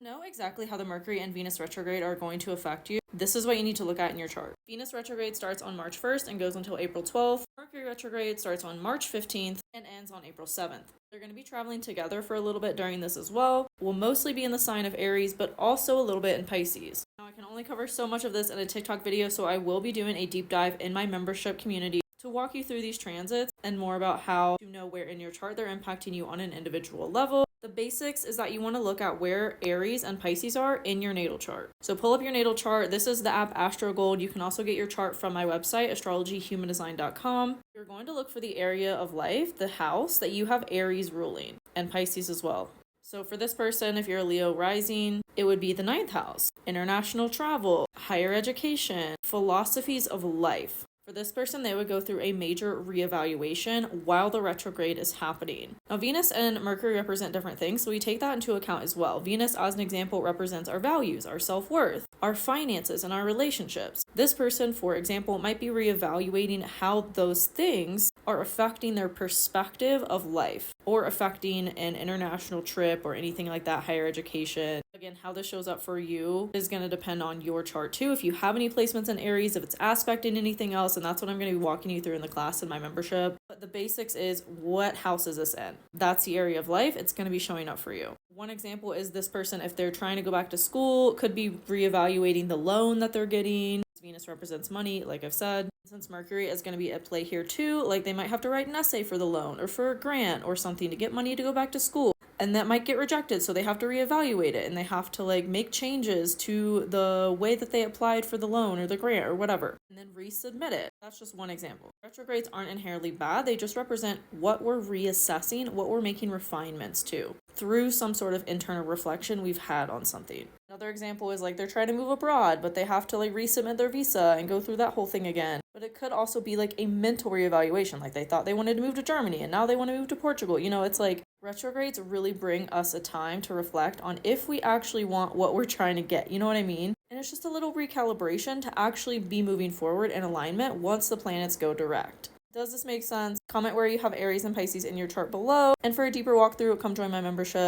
Know exactly how the Mercury and Venus retrograde are going to affect you. This is what you need to look at in your chart. Venus retrograde starts on March 1st and goes until April 12th. Mercury retrograde starts on March 15th and ends on April 7th. They're going to be traveling together for a little bit during this as well. We'll mostly be in the sign of Aries, but also a little bit in Pisces. Now, I can only cover so much of this in a TikTok video, so I will be doing a deep dive in my membership community to walk you through these transits and more about how to know where in your chart they're impacting you on an individual level. The basics is that you want to look at where Aries and Pisces are in your natal chart. So pull up your natal chart. This is the app Astro Gold. You can also get your chart from my website, astrologyhumandesign.com. You're going to look for the area of life, the house that you have Aries ruling, and Pisces as well. So for this person, if you're a Leo rising, it would be the 9th house, international travel, higher education, philosophies of life. For this person, they would go through a major reevaluation while the retrograde is happening. Now, Venus and Mercury represent different things, so we take that into account as well. Venus, as an example, represents our values, our self-worth, our finances, and our relationships. This person, for example, might be reevaluating how those things are affecting their perspective of life or affecting an international trip or anything like that, higher education. Again, how this shows up for you is going to depend on your chart too. If you have any placements in Aries, if it's aspecting anything else, and that's what I'm going to be walking you through in the class in my membership. But the basics is, what house is this in? That's the area of life. It's going to be showing up for you. One example is this person, if they're trying to go back to school, could be reevaluating the loan that they're getting. Venus represents money, like I've said. Since Mercury is going to be at play here too, like they might have to write an essay for the loan or for a grant or something to get money to go back to school. And that might get rejected, so they have to reevaluate it and they have to make changes to the way that they applied for the loan or the grant or whatever, and then resubmit it. That's just one example. Retrogrades aren't inherently bad. They just represent what we're reassessing, what we're making refinements to through some sort of internal reflection we've had on something. Another example is they're trying to move abroad, but they have to resubmit their visa and go through that whole thing again. But it could also be a mental reevaluation. They thought they wanted to move to Germany and now they want to move to Portugal. It's retrogrades really bring us a time to reflect on if we actually want what we're trying to get. You know what I mean? And it's just a little recalibration to actually be moving forward in alignment once the planets go direct. Does this make sense? Comment where you have Aries and Pisces in your chart below. And for a deeper walkthrough, come join my membership.